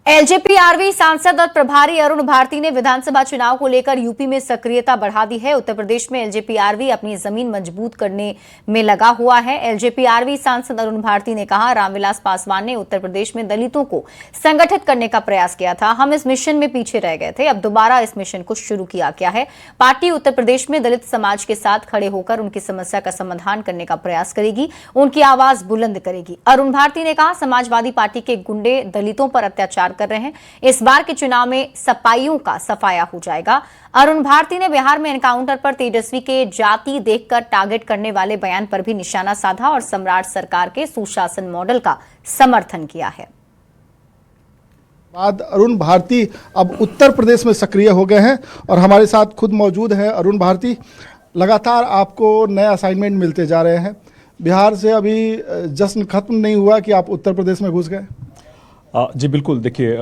LJP-RV सांसद और प्रभारी अरुण भारती ने विधानसभा चुनाव को लेकर यूपी में सक्रियता बढ़ा दी है। उत्तर प्रदेश में एलजेपी-आरवी अपनी जमीन मजबूत करने में लगा हुआ है। एलजेपी-आरवी सांसद अरुण भारती ने कहा, रामविलास पासवान ने उत्तर प्रदेश में दलितों को संगठित करने का प्रयास किया था। हम इस मिशन में पीछे रह गए थे, अब दोबारा इस मिशन को शुरू किया गया है। पार्टी उत्तर प्रदेश में दलित समाज के साथ खड़े होकर उनकी समस्या का समाधान करने का प्रयास करेगी, उनकी आवाज बुलंद करेगी। अरुण भारती ने कहा, समाजवादी पार्टी के गुंडे दलितों पर अत्याचार कर रहे हैं। इस बार के चुनाव में सपाइयों का सफाया हो जाएगा। अरुण भारती ने बिहार में एनकाउंटर पर तेजस्वी के जाति देखकर टारगेट करने वाले बयान पर भी निशाना साधा और सम्राट सरकार के सुशासन मॉडल का समर्थन किया है। बाद अरुण भारती अब उत्तर प्रदेश में सक्रिय हो गए हैं और हमारे साथ खुद मौजूद है अरुण भारती। लगातार आपको नए असाइनमेंट मिलते जा रहे हैं। बिहार से अभी जश्न खत्म नहीं हुआ कि आप उत्तर प्रदेश में घुस गए। जी बिल्कुल, देखिए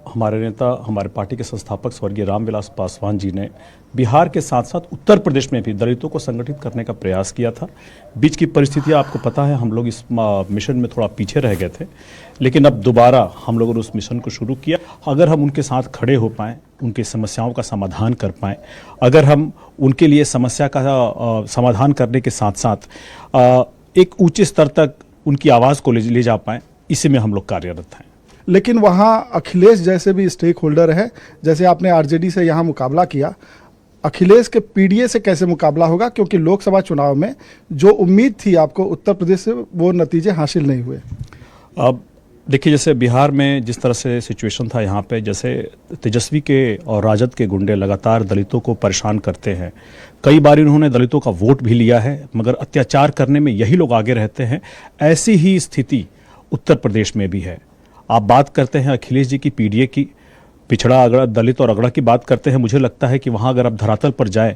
हमारे नेता, हमारे पार्टी के संस्थापक स्वर्गीय रामविलास पासवान जी ने बिहार के साथ साथ उत्तर प्रदेश में भी दलितों को संगठित करने का प्रयास किया था। बीच की परिस्थितियां आपको पता है, हम लोग इस मिशन में थोड़ा पीछे रह गए थे, लेकिन अब दोबारा हम लोगों ने उस मिशन को शुरू किया। अगर हम उनके साथ खड़े हो पाएँ, उनकी समस्याओं का समाधान कर पाएँ, अगर हम उनके लिए समस्या का समाधान करने के साथ साथ एक ऊँचे स्तर तक उनकी आवाज़ को ले जा पाएँ, इसी में हम लोग कार्यरत हैं। लेकिन वहाँ अखिलेश जैसे भी स्टेक होल्डर है, जैसे आपने आरजेडी से यहाँ मुकाबला किया, अखिलेश के पीडीए से कैसे मुकाबला होगा? क्योंकि लोकसभा चुनाव में जो उम्मीद थी आपको उत्तर प्रदेश से, वो नतीजे हासिल नहीं हुए। अब देखिए, जैसे बिहार में जिस तरह से सिचुएशन था, यहाँ पे जैसे तेजस्वी के और राजद के गुंडे लगातार दलितों को परेशान करते हैं। कई बार इन्होंने दलितों का वोट भी लिया है, मगर अत्याचार करने में यही लोग आगे रहते हैं। ऐसी ही स्थिति उत्तर प्रदेश में भी है। आप बात करते हैं अखिलेश जी की पीडीए की, पिछड़ा अगड़ा दलित और अगड़ा की बात करते हैं। मुझे लगता है कि वहाँ अगर आप धरातल पर जाएं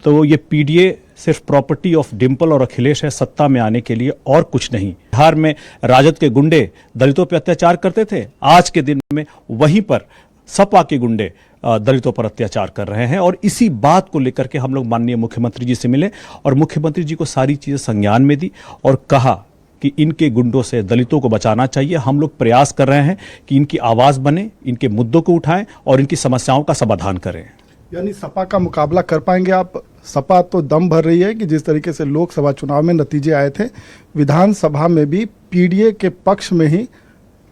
तो ये पीडीए सिर्फ प्रॉपर्टी ऑफ डिम्पल और अखिलेश है, सत्ता में आने के लिए, और कुछ नहीं। बिहार में राजद के गुंडे दलितों पर अत्याचार करते थे, आज के दिन में वहीं पर सपा के गुंडे दलितों पर अत्याचार कर रहे हैं। और इसी बात को लेकर के हम लोग माननीय मुख्यमंत्री जी से मिले और मुख्यमंत्री जी को सारी चीज़ें संज्ञान में दी और कहा कि इनके गुंडों से दलितों को बचाना चाहिए। हम लोग प्रयास कर रहे हैं कि इनकी आवाज़ बने, इनके मुद्दों को उठाएं और इनकी समस्याओं का समाधान करें। यानी सपा का मुकाबला कर पाएंगे आप? सपा तो दम भर रही है कि जिस तरीके से लोकसभा चुनाव में नतीजे आए थे, विधानसभा में भी पीडीए के पक्ष में ही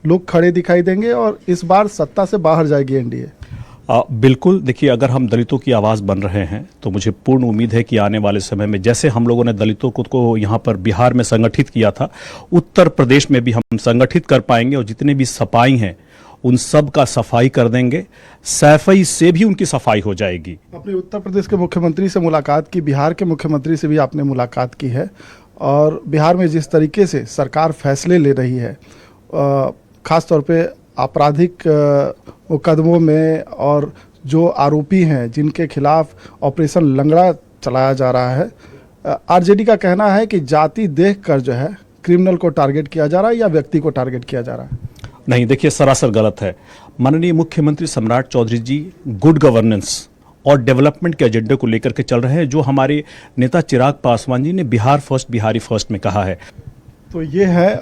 लोग खड़े दिखाई देंगे और इस बार सत्ता से बाहर जाएगी एनडीए। बिल्कुल, देखिए, अगर हम दलितों की आवाज़ बन रहे हैं तो मुझे पूर्ण उम्मीद है कि आने वाले समय में जैसे हम लोगों ने दलितों को यहाँ पर बिहार में संगठित किया था, उत्तर प्रदेश में भी हम संगठित कर पाएंगे और जितने भी सफाई हैं उन सब का सफाई कर देंगे। सफाई से भी उनकी सफाई हो जाएगी। अपने उत्तर प्रदेश के मुख्यमंत्री से मुलाकात की, बिहार के मुख्यमंत्री से भी आपने मुलाकात की है और बिहार में जिस तरीके से सरकार फैसले ले रही है, ख़ासतौर पर आपराधिक मुकदमों में, और जो आरोपी हैं जिनके खिलाफ ऑपरेशन लंगड़ा चलाया जा रहा है, आरजेडी का कहना है कि जाति देखकर जो है क्रिमिनल को टारगेट किया जा रहा है या व्यक्ति को टारगेट किया जा रहा है। नहीं, देखिए, सरासर गलत है। माननीय मुख्यमंत्री सम्राट चौधरी जी गुड गवर्नेंस और डेवलपमेंट के एजेंडे को लेकर के चल रहे हैं, जो हमारे नेता चिराग पासवान जी ने बिहार फर्स्ट, बिहारी फर्स्ट में कहा है। तो ये है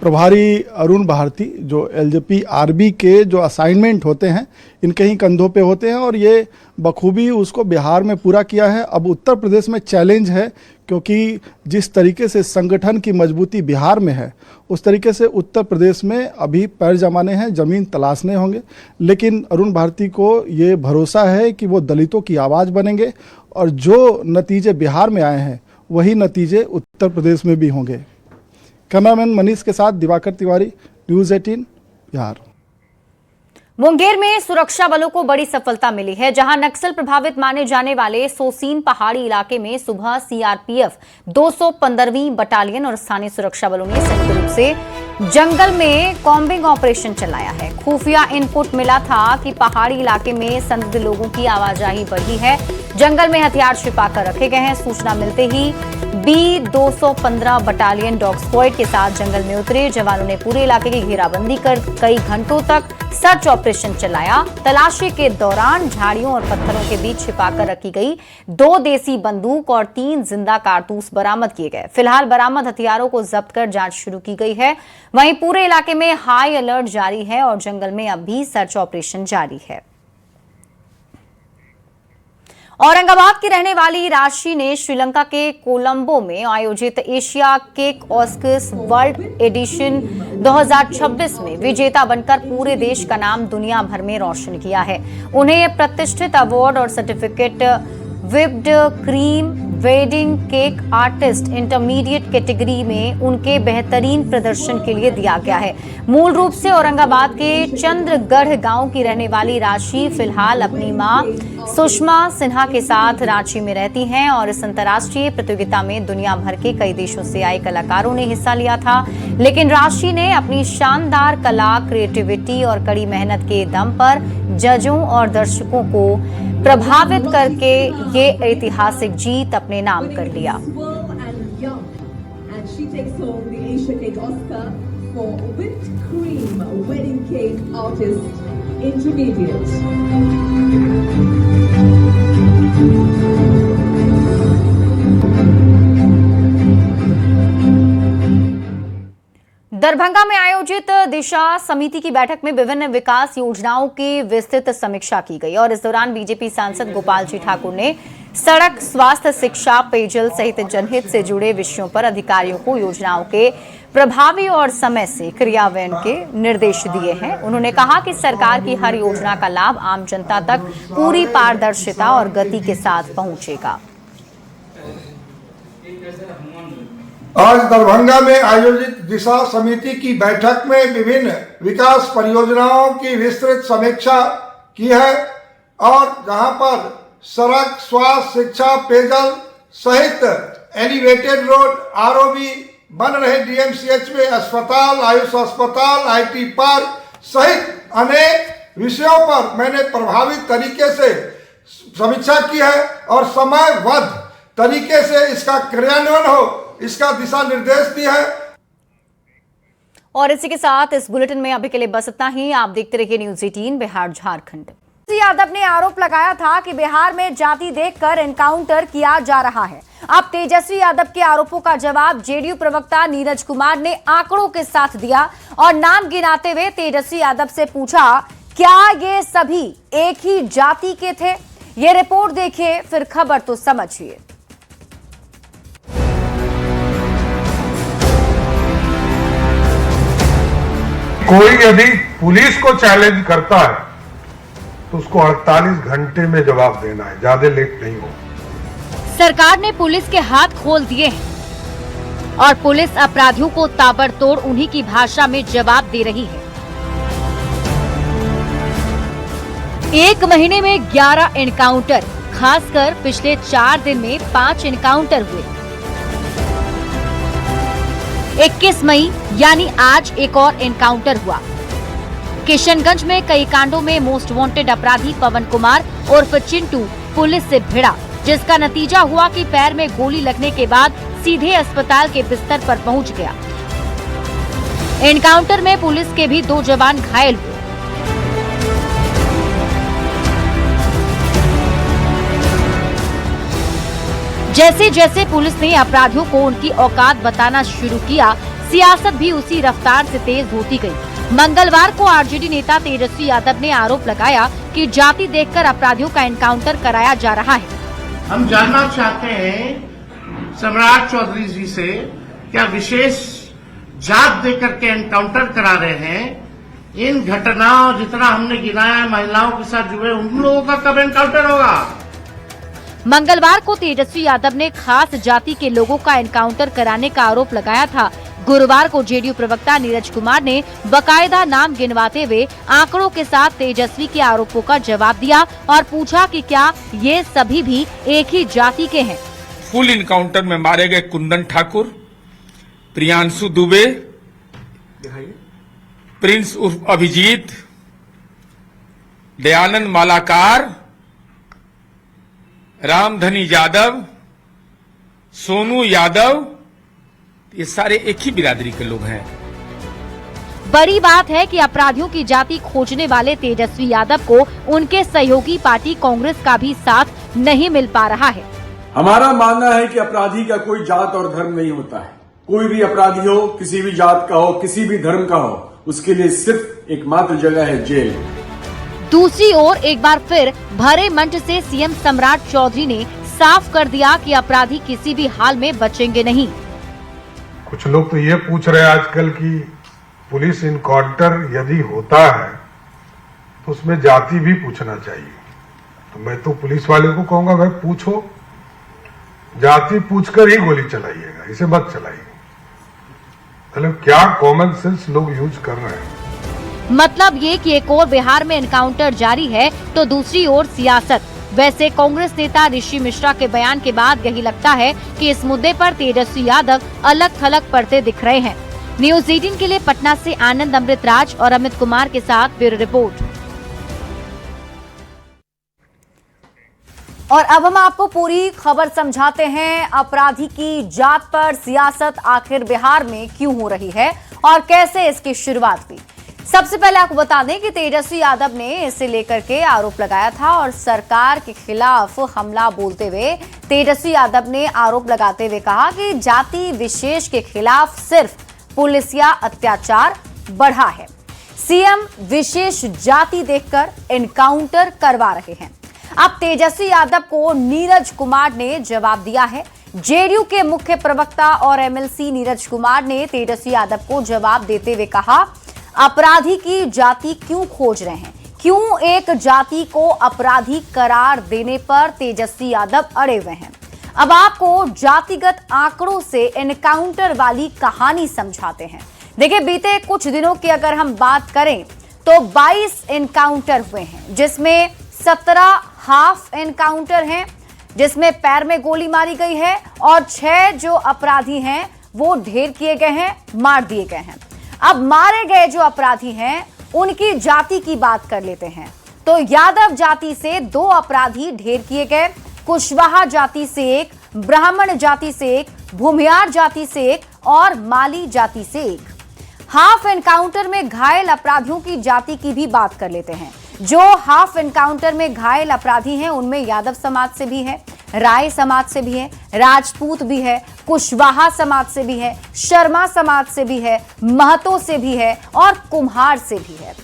प्रभारी अरुण भारती, जो एलजेपी-आरवी के जो असाइनमेंट होते हैं इनके ही कंधों पे होते हैं और ये बखूबी उसको बिहार में पूरा किया है। अब उत्तर प्रदेश में चैलेंज है, क्योंकि जिस तरीके से संगठन की मजबूती बिहार में है, उस तरीके से उत्तर प्रदेश में अभी पैर जमाने हैं, ज़मीन तलाशने होंगे। लेकिन अरुण भारती को ये भरोसा है कि वो दलितों की आवाज़ बनेंगे और जो नतीजे बिहार में आए हैं वही नतीजे उत्तर प्रदेश में भी होंगे। कैमरामैन मनीष के साथ दिवाकर तिवारी, न्यूज़ 18 बिहार। मुंगेर में सुरक्षा बलों को बड़ी सफलता मिली है, जहां नक्सल प्रभावित माने जाने वाले सोसीन पहाड़ी इलाके में सुबह सीआरपीएफ 215वीं बटालियन और स्थानीय सुरक्षा बलों ने संयुक्त रूप से जंगल में कॉम्बिंग ऑपरेशन चलाया है। खुफिया इनपुट मिला था कि पहाड़ी इलाके में संदिग्ध लोगों की आवाजाही बढ़ी है। जंगल में हथियार छिपाकर रखे गए हैं। सूचना मिलते ही B215 बटालियन डॉग स्क्वाड के साथ जंगल में उतरे। जवानों ने पूरे इलाके की घेराबंदी कर कई घंटों तक सर्च ऑपरेशन चलाया। तलाशी के दौरान झाड़ियों और पत्थरों के बीच छिपाकर रखी गई 2 देसी बंदूक और 3 जिंदा कारतूस बरामद किए गए। फिलहाल बरामद हथियारों को जब्त कर जांच शुरू की गई है। वहीं पूरे इलाके में हाई अलर्ट जारी है और जंगल में अब भी सर्च ऑपरेशन जारी है। औरंगाबाद की रहने वाली राशि ने श्रीलंका के कोलंबो में आयोजित Asia cake Oscars world edition 2026 में विजेता बनकर पूरे देश का नाम दुनिया भर में रोशन किया है। उन्हें प्रतिष्ठित अवार्ड और certificate whipped cream wedding cake artist intermediate category में उनके बेहतरीन प्रदर्शन के लिए दिया गया है। मूल रूप से औरंगाबाद के चंद्रगढ़ गांव की रहने वाली राशि फिलहाल अपनी मां सुषमा सिन्हा के साथ रांची में रहती हैं और इस अंतर्राष्ट्रीय प्रतियोगिता में दुनिया भर के कई देशों से आए कलाकारों ने हिस्सा लिया था। लेकिन राशि ने अपनी शानदार कला, क्रिएटिविटी और कड़ी मेहनत के दम पर जजों और दर्शकों को प्रभावित करके ये ऐतिहासिक जीत अपने नाम कर लिया। दरभंगा में आयोजित दिशा समिति की बैठक में विभिन्न विकास योजनाओं की विस्तृत समीक्षा की गई और इस दौरान बीजेपी सांसद गोपाल जी ठाकुर ने सड़क, स्वास्थ्य, शिक्षा, पेयजल सहित जनहित से जुड़े विषयों पर अधिकारियों को योजनाओं के प्रभावी और समय से क्रियान्वयन के निर्देश दिए हैं। उन्होंने कहा कि सरकार की हर योजना का लाभ आम जनता तक पूरी पारदर्शिता और गति के साथ पहुंचेगा। आज दरभंगा में आयोजित दिशा समिति की बैठक में विभिन्न विकास परियोजनाओं की विस्तृत समीक्षा की है और जहां पर सड़क, स्वास्थ्य, शिक्षा, पेयजल सहित एलिवेटेड रोड, आरओबी बन रहे डीएमसीएच में अस्पताल, आयुष अस्पताल, आईटी पार्क सहित अनेक विषयों पर मैंने प्रभावित तरीके से समीक्षा की है और समयबद्ध तरीके से इसका क्रियान्वयन हो, इसका दिशा निर्देश दिया है। और इसी के साथ इस बुलेटिन में अभी के लिए बस इतना ही। आप देखते रहिए न्यूज़ 18 बिहार झारखंड। यादव ने आरोप लगाया था कि बिहार में जाति देखकर एनकाउंटर किया जा रहा है। अब तेजस्वी यादव के आरोपों का जवाब जेडीयू प्रवक्ता नीरज कुमार ने आंकड़ों के साथ दिया और नाम गिनाते हुए तेजस्वी यादव से पूछा, क्या ये सभी एक ही जाति के थे? ये रिपोर्ट देखिए, फिर खबर तो समझिए। कोई यदि पुलिस को चैलेंज करता है तो उसको 48 घंटे में जवाब देना है, ज्यादा लेट नहीं हो। सरकार ने पुलिस के हाथ खोल दिए हैं और पुलिस अपराधियों को ताबड़तोड़ उन्हीं की भाषा में जवाब दे रही है। 1 महीने में 11 एनकाउंटर, खासकर पिछले 4 दिन में 5 एनकाउंटर हुए। 21 मई यानी आज एक और एनकाउंटर हुआ। किशनगंज में कई कांडों में मोस्ट वांटेड अपराधी पवन कुमार उर्फ चिंटू पुलिस से भिड़ा, जिसका नतीजा हुआ कि पैर में गोली लगने के बाद सीधे अस्पताल के बिस्तर पर पहुंच गया। एनकाउंटर में पुलिस के भी 2 जवान घायल हुए। जैसे जैसे पुलिस ने अपराधियों को उनकी औकात बताना शुरू किया, सियासत भी उसी रफ्तार से तेज होती गई। मंगलवार को आरजेडी नेता तेजस्वी यादव ने आरोप लगाया कि जाति देखकर अपराधियों का एनकाउंटर कराया जा रहा है। हम जानना चाहते हैं सम्राट चौधरी जी से, क्या विशेष जात देकर के एनकाउंटर करा रहे हैं? इन घटनाओं जितना हमने गिनाया है महिलाओं के साथ जुड़े, उन लोगों का कब एनकाउंटर होगा? मंगलवार को तेजस्वी यादव ने खास जाति के लोगों का एनकाउंटर कराने का आरोप लगाया था। गुरुवार को जेडीयू प्रवक्ता नीरज कुमार ने बकायदा नाम गिनवाते हुए आंकड़ों के साथ तेजस्वी के आरोपों का जवाब दिया और पूछा कि क्या ये सभी भी एक ही जाति के हैं। फुल इनकाउंटर में मारे गए कुंदन ठाकुर, प्रियांशु दुबे, प्रिंस उर्फ अभिजीत, दयानंद मालाकार, रामधनी यादव, सोनू यादव, ये सारे एक ही बिरादरी के लोग हैं। बड़ी बात है कि अपराधियों की जाति खोजने वाले तेजस्वी यादव को उनके सहयोगी पार्टी कांग्रेस का भी साथ नहीं मिल पा रहा है। हमारा मानना है कि अपराधी का कोई जात और धर्म नहीं होता है। कोई भी अपराधी हो, किसी भी जात का हो, किसी भी धर्म का हो, उसके लिए सिर्फ एकमात्र जगह है जेल। दूसरी ओर एक बार फिर भरे मंच से सीएम सम्राट चौधरी ने साफ कर दिया कि अपराधी किसी भी हाल में बचेंगे नहीं। कुछ लोग तो ये पूछ रहे हैं आजकल कि पुलिस इनकाउंटर यदि होता है तो उसमें जाति भी पूछना चाहिए। तो मैं तो पुलिस वाले को कहूंगा, भाई पूछो, जाति पूछकर ही गोली चलाइएगा, इसे मत चलाइए। मतलब क्या कॉमन सेंस लोग यूज कर रहे हैं। मतलब ये कि एक ओर बिहार में एनकाउंटर जारी है तो दूसरी ओर सियासत। वैसे कांग्रेस नेता ऋषि मिश्रा के बयान के बाद यही लगता है कि इस मुद्दे पर तेजस्वी यादव अलग थलग पड़ते दिख रहे हैं। न्यूज़ 18 के लिए पटना से आनंद अमृतराज और अमित कुमार के साथ ब्यूरो रिपोर्ट। और अब हम आपको पूरी खबर समझाते हैं। अपराधी की जात पर सियासत आखिर बिहार में क्यों हो रही है और कैसे इसकी शुरुआत हुई। सबसे पहले आपको बता दें कि तेजस्वी यादव ने इसे लेकर के आरोप लगाया था और सरकार के खिलाफ हमला बोलते हुए तेजस्वी यादव ने आरोप लगाते हुए कहा कि जाति विशेष के खिलाफ सिर्फ पुलिसिया अत्याचार बढ़ा है। सीएम विशेष जाति देखकर एनकाउंटर करवा रहे हैं। अब तेजस्वी यादव को नीरज कुमार ने जवाब दिया है। जेडीयू के मुख्य प्रवक्ता और एमएलसी नीरज कुमार ने तेजस्वी यादव को जवाब देते हुए कहा, अपराधी की जाति क्यों खोज रहे हैं, क्यों एक जाति को अपराधी करार देने पर तेजस्वी यादव अड़े हुए हैं। अब आपको जातिगत आंकड़ों से एनकाउंटर वाली कहानी समझाते हैं। देखिए, बीते कुछ दिनों की अगर हम बात करें तो 22 एनकाउंटर हुए हैं, जिसमें 17 हाफ एनकाउंटर हैं, जिसमें पैर में गोली मारी गई है और 6 जो अपराधी हैं वो ढेर किए गए हैं, मार दिए गए हैं। अब मारे गए जो अपराधी हैं उनकी जाति की बात कर लेते हैं। तो यादव जाति से 2 अपराधी ढेर किए गए, कुशवाहा जाति से 1, ब्राह्मण जाति से 1, भूमियार जाति से 1 और माली जाति से 1। हाफ एनकाउंटर में घायल अपराधियों की जाति की भी बात कर लेते हैं। जो हाफ एनकाउंटर में घायल अपराधी हैं उनमें यादव समाज से भी है, राय समाज से भी है, राजपूत भी है, कुशवाहा समाज से भी है, शर्मा समाज से भी है, महतो से भी है और कुम्हार से भी है।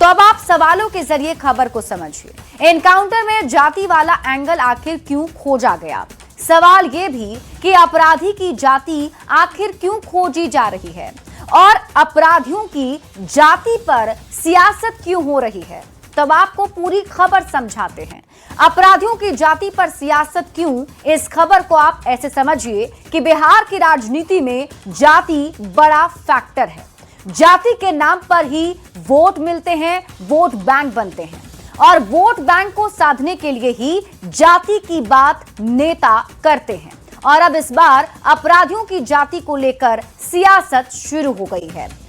तो अब आप सवालों के जरिए खबर को समझिए। एनकाउंटर में जाति वाला एंगल आखिर क्यों खोजा गया? सवाल यह भी कि अपराधी की जाति आखिर क्यों खोजी जा रही है और अपराधियों की जाति पर सियासत क्यों हो रही है। तब आपको पूरी खबर समझाते हैं। अपराधियों की जाति पर सियासत क्यों, इस खबर को आप ऐसे समझिए कि बिहार की राजनीति में जाति बड़ा फैक्टर है। जाति के नाम पर ही वोट मिलते हैं, वोट बैंक बनते हैं और वोट बैंक को साधने के लिए ही जाति की बात नेता करते हैं। और अब इस बार अपराधियों की जाति को लेकर सियासत शुरू हो गई है।